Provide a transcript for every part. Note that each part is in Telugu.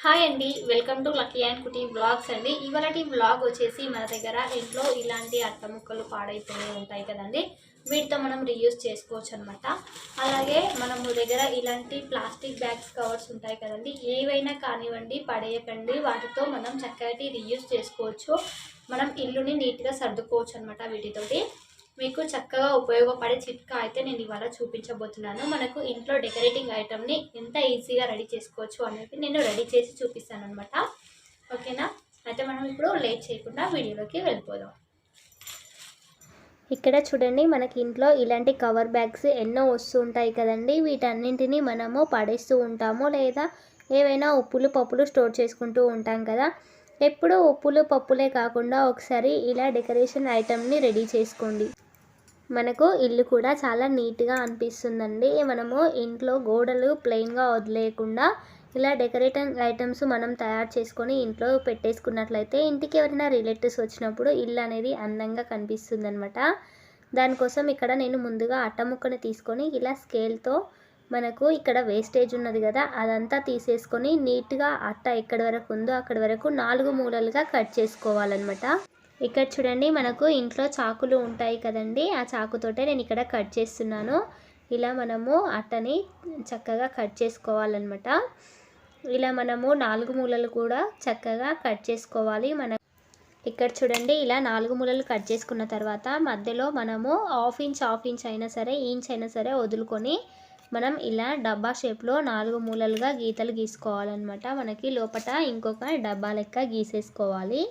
హాయ్ అండి, welcome to Lucky and Kutty blogs అండి. ఇవాళటి బ్లాగ్ వచ్చేసి మన దగ్గర ఇంట్లో ఇలాంటి అట్ట ముక్కలు పాడైపోయి ఉంటాయి కదండి, వీటితో మనం రీయూజ్ చేసుకోవచ్చు అనమాట. అలాగే మనము దగ్గర ఇలాంటి ప్లాస్టిక్ బ్యాగ్స్ కవర్స్ ఉంటాయి కదండి, ఏవైనా కానివ్వండి పడేయకండి, వాటితో మనం చక్కటి రీయూజ్ చేసుకోవచ్చు. మనం ఇల్లుని నీట్గా సర్దుకోవచ్చు అనమాట వీటితోటి. మీకు చక్కగా ఉపయోగపడే చిట్కా అయితే నేను ఇవాళ చూపించబోతున్నాను. మనకు ఇంట్లో డెకరేటింగ్ ఐటమ్ని ఎంత ఈజీగా రెడీ చేసుకోవచ్చు అనేది నేను రెడీ చేసి చూపిస్తాను అనమాట. ఓకేనా? అయితే మనం ఇప్పుడు లేట్ చేయకుండా వీడియోలోకి వెళ్ళిపోదాం. ఇక్కడ చూడండి, మనకి ఇంట్లో ఇలాంటి కవర్ బ్యాగ్స్ ఎన్నో వస్తూ ఉంటాయి కదండి. వీటన్నింటినీ మనము పడేస్తూ ఉంటాము, లేదా ఏవైనా ఉప్పులు పప్పులు స్టోర్ చేసుకుంటూ ఉంటాం కదా. ఎప్పుడు ఉప్పులు పప్పులే కాకుండా ఒకసారి ఇలా డెకరేషన్ ఐటమ్ని రెడీ చేసుకోండి. మనకు ఇల్లు కూడా చాలా నీట్గా అనిపిస్తుందండి. మనము ఇంట్లో గోడలు ప్లెయిన్గా వదిలేయకుండా ఇలా డెకరేటింగ్ ఐటమ్స్ మనం తయారు చేసుకొని ఇంట్లో పెట్టేసుకున్నట్లయితే ఇంటికి ఎవరైనా రిలేటివ్స్ వచ్చినప్పుడు ఇల్లు అనేది అందంగా కనిపిస్తుంది అనమాట. దానికోసం ఇక్కడ నేను ముందుగా అట్ట ముక్కని తీసుకొని ఇలా స్కేల్తో మనకు ఇక్కడ వేస్టేజ్ ఉన్నది కదా, అదంతా తీసేసుకొని నీట్గా అట్ట ఎక్కడి వరకు ఉందో అక్కడి వరకు 4 మూలలుగా కట్ చేసుకోవాలన్నమాట. ఇక్కడ చూడండి, మనకు ఇంట్లో చాకులు ఉంటాయి కదండి, ఆ చాకుతోటే నేను ఇక్కడ కట్ చేస్తున్నాను. ఇలా మనము అట్టని చక్కగా కట్ చేసుకోవాలన్నమాట. ఇలా మనము 4 మూలలు కూడా చక్కగా కట్ చేసుకోవాలి. ఇక్కడ చూడండి, ఇలా 4 మూలలు కట్ చేసుకున్న తర్వాత మధ్యలో మనము హాఫ్ ఇంచ్ అయినా సరే, ఇంచ్ అయినా సరే వదులుకొని మనం ఇలా డబ్బా షేప్లో 4 మూలలుగా గీతలు గీసుకోవాలన్నమాట. మనకి లోపల ఇంకొక డబ్బా లెక్క గీసేసుకోవాలి.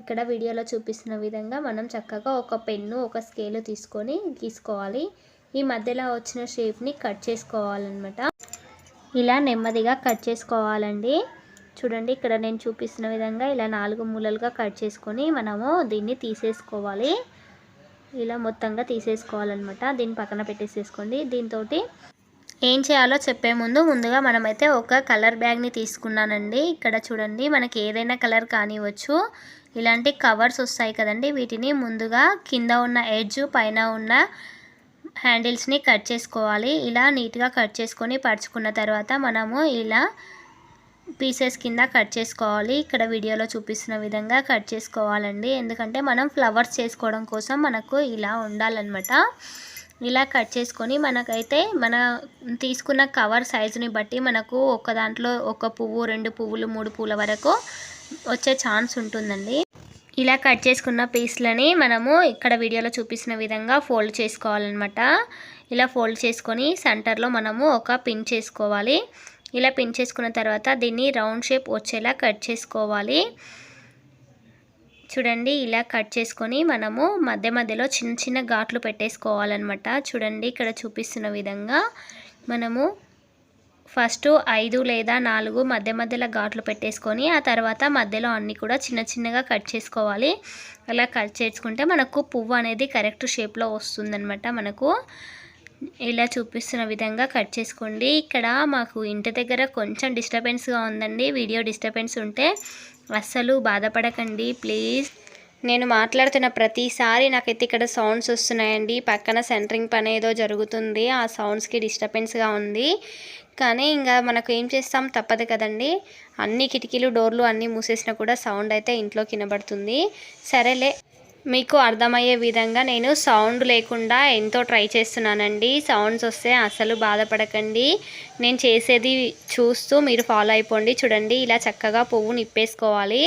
ఇక్కడ వీడియోలో చూపిస్తున్న విధంగా మనం చక్కగా ఒక పెన్ను ఒక స్కేలు తీసుకొని గీసుకోవాలి. ఈ మధ్యలో వచ్చిన షేప్ని కట్ చేసుకోవాలన్నమాట. ఇలా నెమ్మదిగా కట్ చేసుకోవాలండి. చూడండి, ఇక్కడ నేను చూపిస్తున్న విధంగా ఇలా 4 మూలలుగా కట్ చేసుకొని మనము దీన్ని తీసేసుకోవాలి. ఇలా మొత్తంగా తీసేసుకోవాలన్నమాట. దీన్ని పక్కన పెట్టేసేసుకోండి. దీంతో ఏం చేయాలో చెప్పే ముందుగా మనమైతే ఒక కలర్ బ్యాగ్ని తీసుకున్నానండి. ఇక్కడ చూడండి, మనకి ఏదైనా కలర్ కానివ్వచ్చు. ఇలాంటి కవర్స్ వస్తాయి కదండి, వీటిని ముందుగా కింద ఉన్న ఎడ్జ్ పైన ఉన్న హ్యాండిల్స్ని కట్ చేసుకోవాలి. ఇలా నీట్గా కట్ చేసుకొని పరుచుకున్న తర్వాత మనము ఇలా పీసెస్ కింద కట్ చేసుకోవాలి. ఇక్కడ వీడియోలో చూపిస్తున్న విధంగా కట్ చేసుకోవాలండి, ఎందుకంటే మనం ఫ్లవర్స్ చేసుకోవడం కోసం మనకు ఇలా ఉండాలన్నమాట. ఇలా కట్ చేసుకొని మనకైతే మన తీసుకున్న కవర్ సైజుని బట్టి మనకు ఒక దాంట్లో ఒక పువ్వు, 2 పువ్వులు, 3 పువ్వుల వరకు వచ్చే ఛాన్స్ ఉంటుందండి. ఇలా కట్ చేసుకున్న పీస్లని మనము ఇక్కడ వీడియోలో చూపిస్తున్న విధంగా ఫోల్డ్ చేసుకోవాలన్నమాట. ఇలా ఫోల్డ్ చేసుకొని సెంటర్లో మనము ఒక పిన్ చేసుకోవాలి. ఇలా పిన్ చేసుకున్న తర్వాత దీన్ని రౌండ్ షేప్ వచ్చేలా కట్ చేసుకోవాలి. చూడండి, ఇలా కట్ చేసుకొని మనము మధ్యలో చిన్న చిన్న ఘాట్లు పెట్టేసుకోవాలన్నమాట. చూడండి, ఇక్కడ చూపిస్తున్న విధంగా మనము ఫస్ట్ 5 లేదా 4 మధ్యలో ఘాట్లు పెట్టేసుకొని ఆ తర్వాత మధ్యలో అన్నీ కూడా చిన్నగా కట్ చేసుకోవాలి. అలా కట్ చేసుకుంటే మనకు పువ్వు అనేది కరెక్ట్ షేప్లో వస్తుందన్నమాట. మనకు ఇలా చూపిస్తున్న విధంగా కట్ చేసుకోండి. ఇక్కడ మాకు ఇంటి దగ్గర కొంచెం డిస్టర్బెన్స్గా ఉందండి. వీడియో డిస్టర్బెన్స్ ఉంటే అస్సలు బాధపడకండి ప్లీజ్. నేను మాట్లాడుతున్న ప్రతిసారి నాకైతే ఇక్కడ సౌండ్స్ వస్తున్నాయండి. పక్కన సెంటరింగ్ పని ఏదో జరుగుతుంది, ఆ సౌండ్స్కి డిస్టర్బెన్స్గా ఉంది. కానీ ఇంకా మనకు ఏం చేస్తాం, తప్పదు కదండి. అన్ని కిటికీలు డోర్లు అన్నీ మూసేసినా కూడా సౌండ్ అయితే ఇంట్లోకి వినబడుతుంది. సరేలే, మీకు అర్థమయ్యే విధంగా నేను సౌండ్ లేకుండా ఎంతో ట్రై చేస్తున్నానండి. సౌండ్స్ వస్తే అసలు బాధపడకండి, నేను చేసేది చూస్తూ మీరు ఫాలో అయిపోండి. చూడండి, ఇలా చక్కగా పువ్వు నిప్పేసుకోవాలి.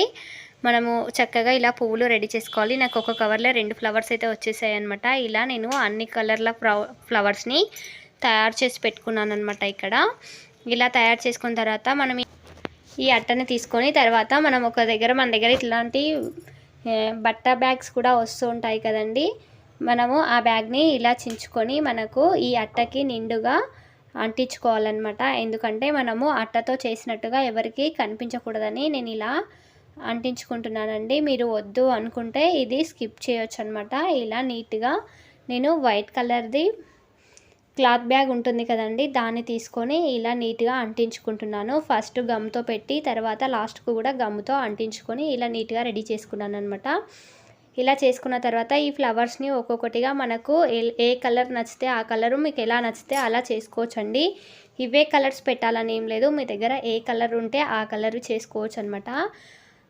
మనము చక్కగా ఇలా పువ్వులు రెడీ చేసుకోవాలి. నాకు ఒక కవర్లో 2 ఫ్లవర్స్ అయితే వచ్చేసాయి అనమాట. ఇలా నేను అన్ని కలర్ల ఫ్లవర్స్ని తయారు చేసి పెట్టుకున్నాను అనమాట. ఇక్కడ ఇలా తయారు చేసుకున్న తర్వాత మనం ఈ అట్టని తీసుకొని తర్వాత మనం మన దగ్గర ఇట్లాంటి బట్ట బ్యాగ్స్ కూడా వస్తూ ఉంటాయి కదండి. మనము ఆ బ్యాగ్ని ఇలా చించుకొని మనకు ఈ అట్టకి నిండుగా అంటించుకోవాలన్నమాట. ఎందుకంటే మనము అట్టతో చేసినట్టుగా ఎవరికి కనిపించకూడదని నేను ఇలా అంటించుకుంటున్నానండి. మీరు వద్దు అనుకుంటే ఇది స్కిప్ చేయొచ్చు అనమాట. ఇలా నీట్గా నేను వైట్ కలర్ది క్లాత్ బ్యాగ్ ఉంటుంది కదండి, దాన్ని తీసుకొని ఇలా నీట్గా అంటించుకుంటున్నాను. ఫస్ట్ గమ్తో పెట్టి తర్వాత లాస్ట్కు కూడా గమ్తో అంటించుకొని ఇలా నీట్గా రెడీ చేసుకున్నాను అనమాట. ఇలా చేసుకున్న తర్వాత ఈ ఫ్లవర్స్ని ఒక్కొక్కటిగా మనకు ఏ కలర్ నచ్చితే ఆ కలరు మీకు ఎలా నచ్చితే అలా చేసుకోవచ్చండి. ఇవే కలర్స్ పెట్టాలని ఏం లేదు, మీ దగ్గర ఏ కలర్ ఉంటే ఆ కలర్ చేసుకోవచ్చు అనమాట.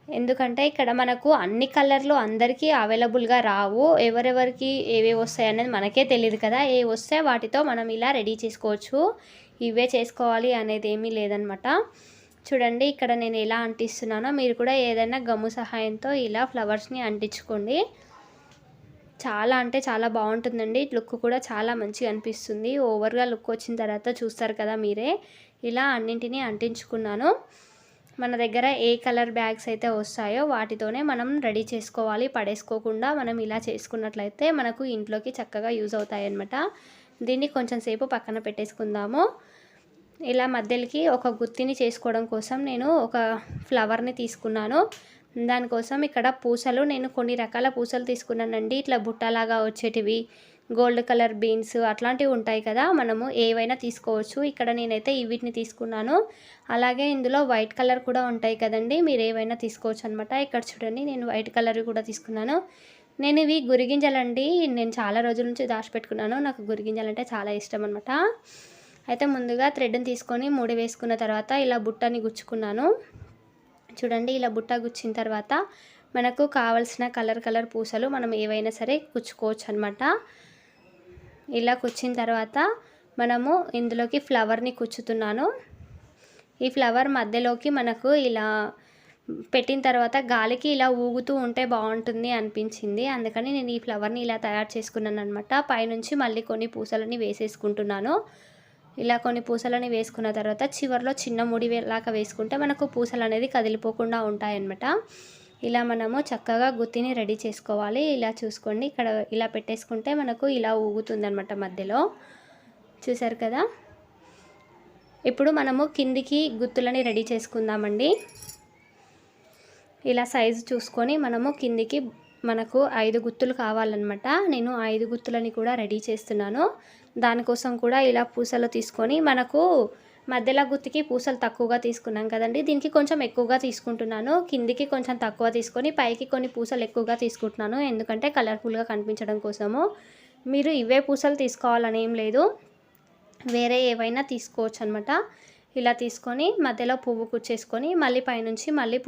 ఎందుకంటే ఇక్కడ మనకు అన్ని కలర్లు అందరికీ అవైలబుల్గా రావు, ఎవరెవరికి ఏవేవి వస్తాయి అనేది మనకే తెలియదు కదా. ఏ వస్తే వాటితో మనం ఇలా రెడీ చేసుకోవచ్చు, ఇవే చేసుకోవాలి అనేది ఏమీ లేదనమాట. చూడండి ఇక్కడ నేను ఎలా అంటిస్తున్నానో మీరు కూడా ఏదైనా గమ్ము సహాయంతో ఇలా ఫ్లవర్స్ని అంటించుకోండి. చాలా అంటే చాలా బాగుంటుందండి, లుక్ కూడా చాలా మంచిగా అనిపిస్తుంది. ఓవర్గా లుక్ వచ్చిన తర్వాత చూస్తారు కదా మీరే. ఇలా అన్నింటినీ అంటించుకున్నాను. మన దగ్గర ఏ కలర్ బ్యాగ్స్ అయితే వస్తాయో వాటితోనే మనం రెడీ చేసుకోవాలి, పడేసుకోకుండా మనం ఇలా చేసుకున్నట్లయితే మనకు ఇంట్లోకి చక్కగా యూజ్ అవుతాయి అన్నమాట. దీన్ని కొంచెం సేపు పక్కన పెట్టేసుకుందాము. ఇలా మధ్యలోకి ఒక గుత్తిని చేసుకోవడం కోసం నేను ఒక ఫ్లవర్ని తీసుకున్నాను. దానికోసం ఇక్కడ పూసలు నేను కొన్ని రకాల పూసలు తీసుకున్నానండి. ఇట్లా బుట్టలాగా వచ్చేటివి, గోల్డ్ కలర్ బీన్స్ అట్లాంటివి ఉంటాయి కదా, మనము ఏవైనా తీసుకోవచ్చు. ఇక్కడ నేనైతే వీటిని తీసుకున్నాను. అలాగే ఇందులో వైట్ కలర్ కూడా ఉంటాయి కదండి, మీరు ఏవైనా తీసుకోవచ్చు అనమాట. ఇక్కడ చూడండి నేను వైట్ కలర్ కూడా తీసుకున్నాను. నేను ఇవి గురిగింజలండి, నేను చాలా రోజుల నుంచి దాచిపెట్టుకున్నాను. నాకు గురిగింజలు అంటే చాలా ఇష్టం అనమాట. అయితే ముందుగా థ్రెడ్ని తీసుకొని ముడి వేసుకున్న తర్వాత ఇలా బుట్టని గుచ్చుకున్నాను. చూడండి ఇలా బుట్ట గుచ్చిన తర్వాత మనకు కావలసిన కలర్ పూసలు మనం ఏవైనా సరే కుచ్చుకోవచ్చు అనమాట. ఇలా కుచ్చిన తర్వాత మనము ఇందులోకి ఫ్లవర్ని కుచ్చుతున్నాను. ఈ ఫ్లవర్ మధ్యలోకి మనకు ఇలా పెట్టిన తర్వాత గాలికి ఇలా ఊగుతూ ఉంటే బాగుంటుంది అనిపించింది, అందుకని నేను ఈ ఫ్లవర్ని ఇలా తయారు చేసుకున్నాను అనమాట. పైనుంచి మళ్ళీ కొన్ని పూసలని వేసేసుకుంటున్నాను. ఇలా కొన్ని పూసలని వేసుకున్న తర్వాత చివరిలో చిన్న ముడి లాగా వేసుకుంటే మనకు పూసలు అనేది కదిలిపోకుండా ఉంటాయన్నమాట. ఇలా మనము చక్కగా గుత్తిని రెడీ చేసుకోవాలి. ఇలా చూసుకోండి, ఇక్కడ ఇలా పెట్టేసుకుంటే మనకు ఇలా ఊగుతుందన్నమాట మధ్యలో. చూసారు కదా. ఇప్పుడు మనము కిందికి గుత్తులని రెడీ చేసుకుందామండి. ఇలా సైజు చూసుకొని మనము కిందికి మనకు 5 గుత్తులు కావాలన్నమాట. నేను 5 గుత్తులని కూడా రెడీ చేస్తున్నాను. దానికోసం కూడా ఇలా పూసలు తీసుకొని మనకు మధ్యలో గుత్తికి పూసలు తక్కువగా తీసుకున్నాం కదండి, దీనికి కొంచెం ఎక్కువగా తీసుకుంటున్నాను. కిందికి కొంచెం తక్కువ తీసుకొని పైకి కొన్ని పూసలు ఎక్కువగా తీసుకుంటున్నాను, ఎందుకంటే కలర్ఫుల్గా కనిపించడం కోసము. మీరు ఇవే పూసలు తీసుకోవాలని ఏం లేదు, వేరే ఏవైనా తీసుకోవచ్చు అనమాట. ఇలా తీసుకొని మధ్యలో పువ్వు కుచ్చేసుకొని మళ్ళీ పైనుంచి మళ్ళీ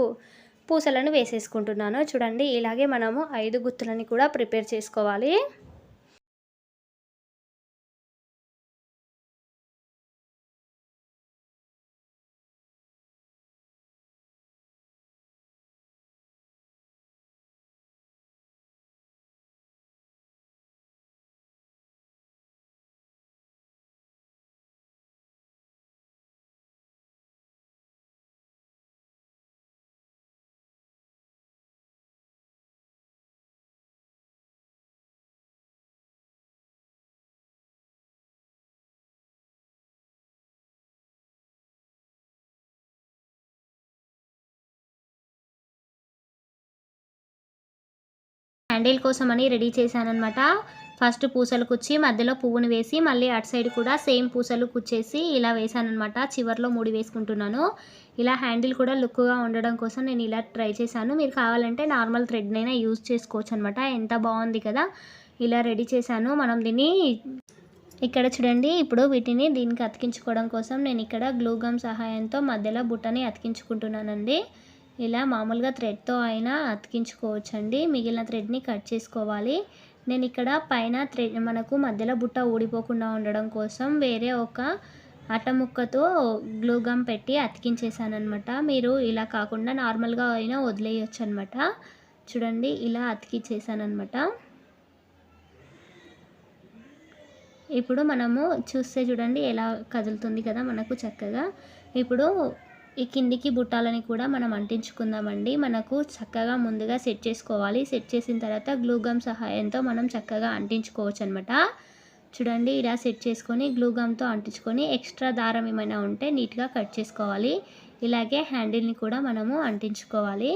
పూసలను వేసేసుకుంటున్నాను. చూడండి ఇలాగే మనము 5 గుత్తులని కూడా ప్రిపేర్ చేసుకోవాలి. హ్యాండిల్ కోసం అని రెడీ చేశాను అనమాట. ఫస్ట్ పూసలు కుచ్చి మధ్యలో పువ్వుని వేసి మళ్ళీ అటు సైడ్ కూడా సేమ్ పూసలు కుచ్చేసి ఇలా వేసాను అనమాట. చివర్లో ముడి వేసుకుంటున్నాను. ఇలా హ్యాండిల్ కూడా లుక్గా ఉండడం కోసం నేను ఇలా ట్రై చేశాను. మీరు కావాలంటే నార్మల్ థ్రెడ్నైనా యూజ్ చేసుకోవచ్చు అనమాట. ఎంత బాగుంది కదా. ఇలా రెడీ చేశాను. మనం దీన్ని ఇక్కడ చూడండి, ఇప్పుడు వీటిని దీనికి అతికించుకోవడం కోసం నేను ఇక్కడ గ్లూ గమ్ సహాయంతో మధ్యలో బుట్టని అతికించుకుంటున్నానండి. ఇలా మామూలుగా థ్రెడ్తో అయినా అతికించుకోవచ్చండి. మిగిలిన థ్రెడ్ని కట్ చేసుకోవాలి. నేను ఇక్కడ పైన థ్రెడ్ మనకు మధ్యలో బుట్ట ఊడిపోకుండా ఉండడం కోసం వేరే ఒక అట్టముక్కతో గ్లూ గమ్ పెట్టి అతికించేసాను అనమాట. మీరు ఇలా కాకుండా నార్మల్గా అయినా వదిలేయచ్చు అనమాట. చూడండి ఇలా అతికించేసాను అనమాట. ఇప్పుడు మనము చూస్తే చూడండి ఎలా కదులుతుంది కదా మనకు చక్కగా. ఇప్పుడు ఈ కిందికి బుట్టాలని కూడా మనం అంటించుకుందామండి. మనకు చక్కగా ముందుగా సెట్ చేసుకోవాలి. సెట్ చేసిన తర్వాత గ్లూ గమ్ సహాయంతో మనం చక్కగా అంటించుకోవచ్చు అనమాట. చూడండి ఇలా సెట్ చేసుకొని గ్లూ గమ్తో అంటించుకొని ఎక్స్ట్రా దారం ఏమైనా ఉంటే నీట్గా కట్ చేసుకోవాలి. ఇలాగే హ్యాండిల్ని కూడా మనము అంటించుకోవాలి.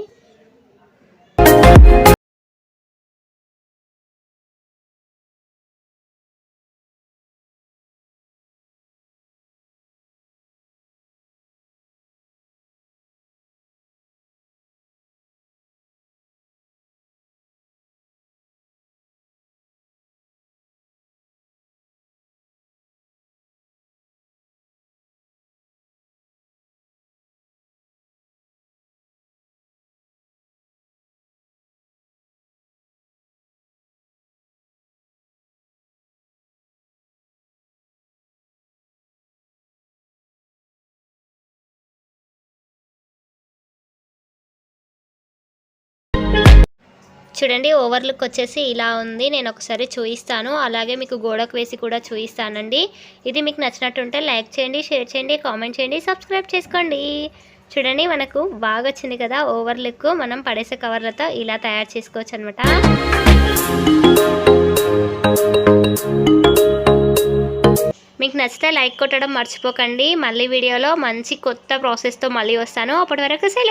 చూడండి ఓవర్ లుక్ వచ్చేసి ఇలా ఉంది. నేను ఒకసారి చూపిస్తాను, అలాగే మీకు గోడకు వేసి కూడా చూపిస్తానండి. ఇది మీకు నచ్చినట్టుంటే లైక్ చేయండి, షేర్ చేయండి, కామెంట్ చేయండి, సబ్స్క్రైబ్ చేసుకోండి. చూడండి మనకు బాగా వచ్చింది కదా ఓవర్ లుక్. మనం పడేసే కవర్లతో ఇలా తయారు చేసుకోవచ్చు అనమాట. మీకు నచ్చితే లైక్ కొట్టడం మర్చిపోకండి. మళ్ళీ వీడియోలో మంచి కొత్త ప్రాసెస్తో మళ్ళీ వస్తాను. అప్పటి వరకు సెలవు.